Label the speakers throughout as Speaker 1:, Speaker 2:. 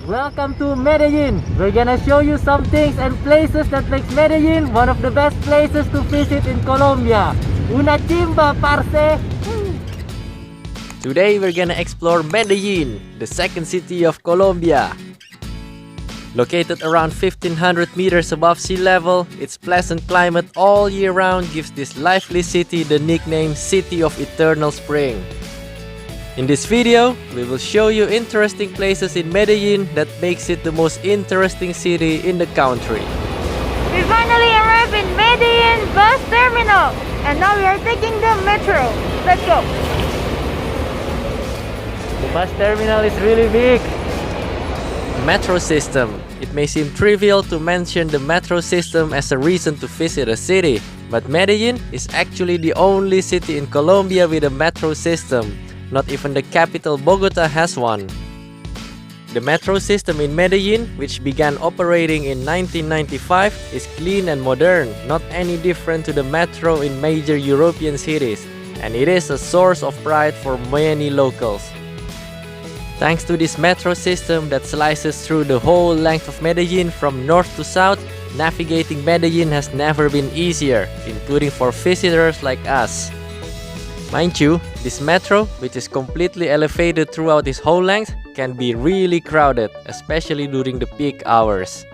Speaker 1: Welcome to Medellin. We're gonna show you some things and places that makes Medellin one of the best places to visit in Colombia. Una chimba, parce!
Speaker 2: Today we're gonna explore Medellin, the second city of Colombia. Located around 1500 meters above sea level, its pleasant climate all year round gives this lively city the nickname City of Eternal Spring. In this video, we will show you interesting places in Medellin that makes it the most interesting city in the country.
Speaker 3: We finally arrived in Medellin bus terminal, and now we are taking the metro. Let's go.
Speaker 1: The bus terminal is really big.
Speaker 2: Metro system. It may seem trivial to mention the metro system as a reason to visit a city, but Medellin is actually the only city in Colombia with a metro system. Not even the capital Bogota has one. The metro system in Medellin, which began operating in 1995, is clean and modern, not any different to the metro in major European cities, and it is a source of pride for many locals. Thanks to this metro system that slices through the whole length of Medellin from north to south, navigating Medellin has never been easier, including for visitors like us. Mind you, this metro, which is completely elevated throughout its whole length, can be really crowded, especially during the peak hours.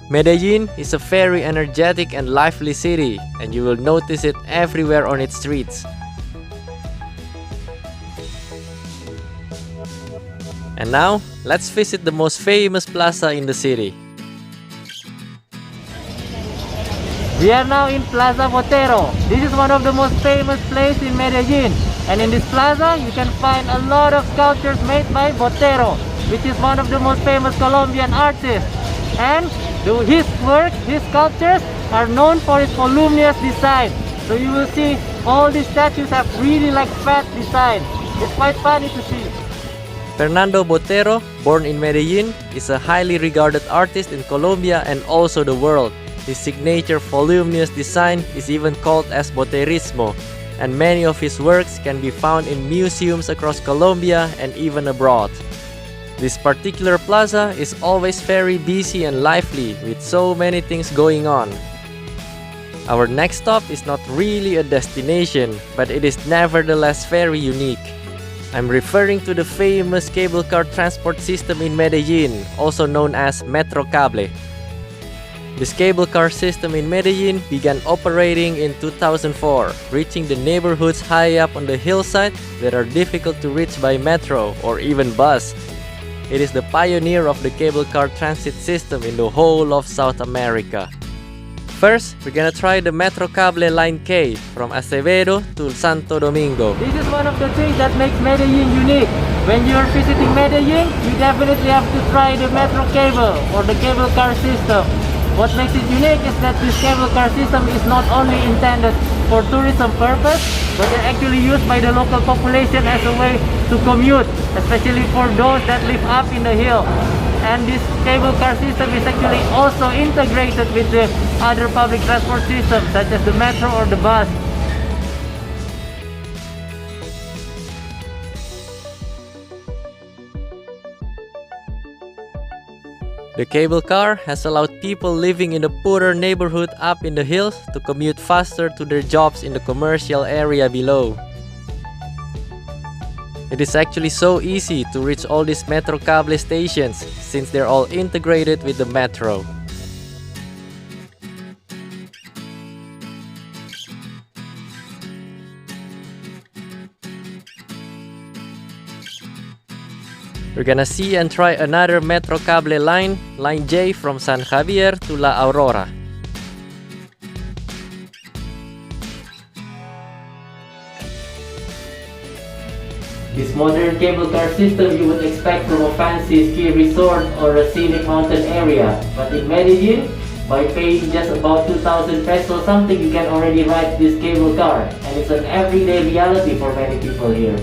Speaker 2: Medellin is a very energetic and lively city, and you will notice it everywhere on its streets. And now, let's visit the most famous plaza in the city.
Speaker 1: We are now in Plaza Botero. This is one of the most famous places in Medellin. And in this plaza, you can find a lot of sculptures made by Botero, which is one of the most famous Colombian artists. And his work, his sculptures, are known for its voluminous design. So you will see all these statues have really fat design. It's quite funny to see.
Speaker 2: Fernando Botero, born in Medellin, is a highly regarded artist in Colombia and also the world. His signature voluminous design is even called as Boterismo, and many of his works can be found in museums across Colombia and even abroad. This particular plaza is always very busy and lively with so many things going on. Our next stop is not really a destination, but it is nevertheless very unique. I'm referring to the famous cable car transport system in Medellin, also known as Metrocable. This cable car system in Medellin began operating in 2004, reaching the neighborhoods high up on the hillside that are difficult to reach by metro or even bus. It is the pioneer of the cable car transit system in the whole of South America. First, we're gonna try the Metrocable Line K from Acevedo to Santo Domingo.
Speaker 1: This is one of the things that makes Medellin unique. When you're visiting Medellin, you definitely have to try the metro cable or the cable car system. What makes it unique is that this cable car system is not only intended for tourism purpose, but they're actually used by the local population as a way to commute, especially for those that live up in the hill. And this cable car system is actually also integrated with the other public transport systems such as the metro or the bus.
Speaker 2: The cable car has allowed people living in the poorer neighborhood up in the hills to commute faster to their jobs in the commercial area below. It is actually so easy to reach all these Metrocable stations since they're all integrated with the metro. We're gonna see and try another Metrocable line, Line J from San Javier to La Aurora.
Speaker 1: This modern cable car system you would expect from a fancy ski resort or a scenic mountain area. But in Medellin, by paying just about 2,000 pesos something, you can already ride this cable car. And it's an everyday reality for many people here.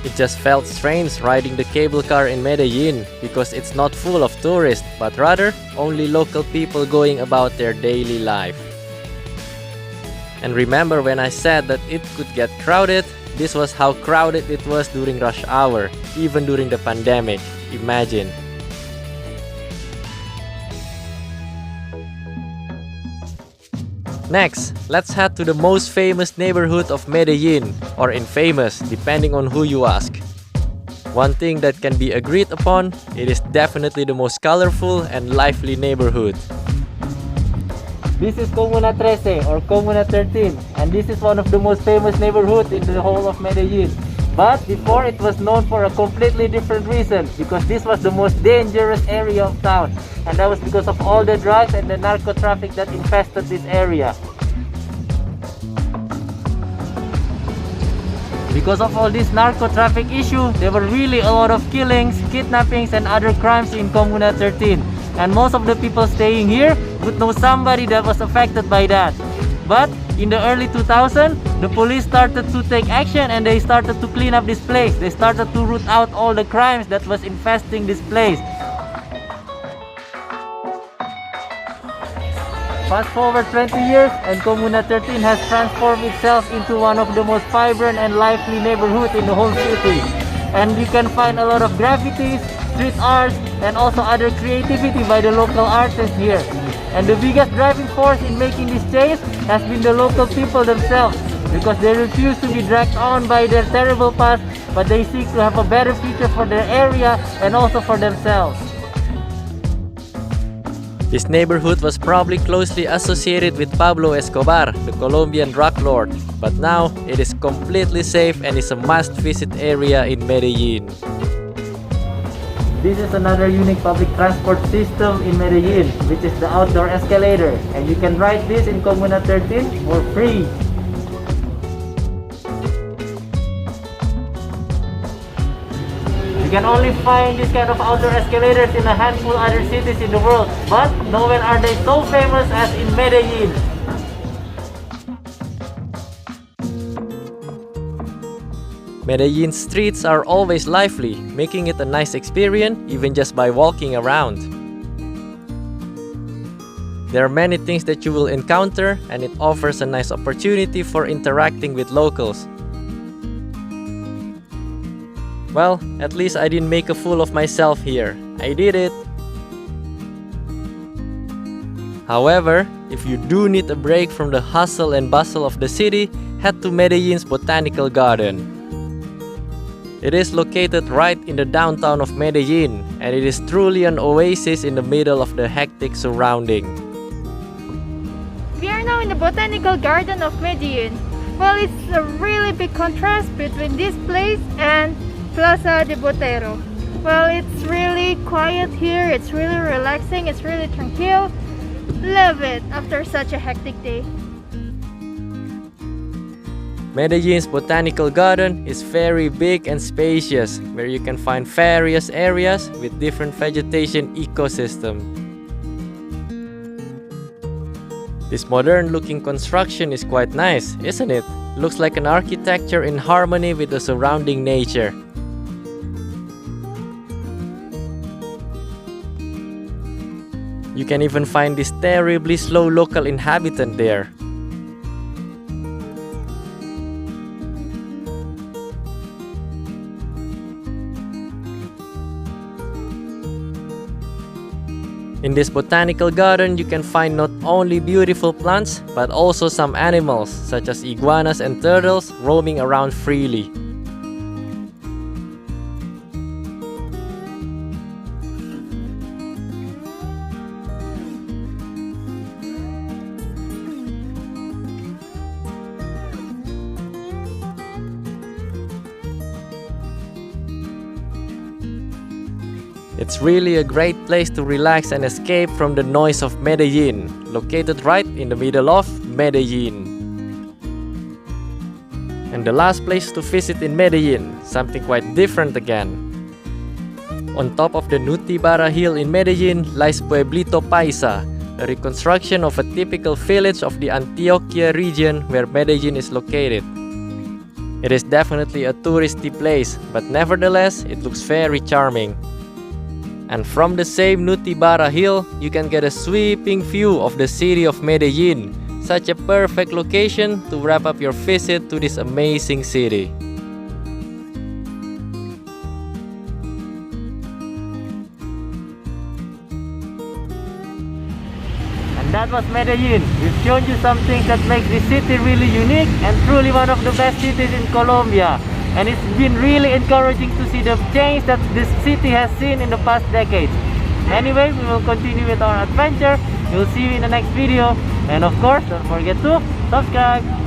Speaker 2: It just felt strange riding the cable car in Medellin because it's not full of tourists, but rather only local people going about their daily life. And remember when I said that it could get crowded? this was how crowded it was during rush hour, even during the pandemic. Imagine. Next, let's head to the most famous neighborhood of Medellin, or infamous, depending on who you ask. One thing that can be agreed upon, it is definitely the most colorful and lively neighborhood.
Speaker 1: This is Comuna 13 or Comuna 13, and this is one of the most famous neighborhoods in the whole of Medellin. But before, it was known for a completely different reason, because this was the most dangerous area of town, and that was because of all the drugs and the narcotraffic that infested this area. Because of all this narcotraffic issue, there were really a lot of killings, kidnappings, and other crimes in Comuna 13. And most of the people staying here would know somebody that was affected by that. But in the early 2000s, the police started to take action and they started to clean up this place. They started to root out all the crimes that was infesting this place. Fast forward 20 years and Comuna 13 has transformed itself into one of the most vibrant and lively neighborhoods in the whole city. And you can find a lot of graffitis, street art, and also other creativity by the local artists here. And the biggest driving force in making this change has been the local people themselves, because they refuse to be dragged on by their terrible past, but they seek to have a better future for their area and also for themselves.
Speaker 2: This neighborhood was probably closely associated with Pablo Escobar, the Colombian drug lord, but now it is completely safe and is a must-visit area in Medellin.
Speaker 1: This is another unique public transport system in Medellin, which is the outdoor escalator, and you can ride this in Comuna 13 for free. You can only find this kind of outdoor escalators in a handful of other cities in the world, but nowhere are they so famous as in Medellin.
Speaker 2: Medellin's streets are always lively, making it a nice experience even just by walking around. There are many things that you will encounter, and it offers a nice opportunity for interacting with locals. Well, at least I didn't make a fool of myself here. I did it! However, if you do need a break from the hustle and bustle of the city, head to Medellin's Botanical Garden. It is located right in the downtown of Medellin, and it is truly an oasis in the middle of the hectic surrounding.
Speaker 3: We are now in the Botanical Garden of Medellin. Well, it's a really big contrast between this place and Plaza Botero. Well, it's really quiet here, it's really relaxing, it's really tranquil. Love it after such a hectic day.
Speaker 2: Medellin's Botanical Garden is very big and spacious, where you can find various areas with different vegetation ecosystem. This modern-looking construction is quite nice, isn't it? Looks like an architecture in harmony with the surrounding nature. You can even find this terribly slow local inhabitant there. In this botanical garden, you can find not only beautiful plants, but also some animals, such as iguanas and turtles, roaming around freely. It's really a great place to relax and escape from the noise of Medellin, located right in the middle of Medellin. And the last place to visit in Medellin, something quite different again. On top of the Nutibara Hill in Medellin lies Pueblito Paisa, a reconstruction of a typical village of the Antioquia region where Medellin is located. It is definitely a touristy place, but nevertheless, it looks very charming. And from the same Nutibara Hill, you can get a sweeping view of the city of Medellin, such a perfect location to wrap up your visit to this amazing city.
Speaker 1: that was Medellin. We've shown you some things that makes this city really unique and truly one of the best cities in Colombia. And it's been really encouraging to see the change that this city has seen in the past decades. Anyway, we will continue with our adventure. We'll see you in the next video. And of course, don't forget to subscribe.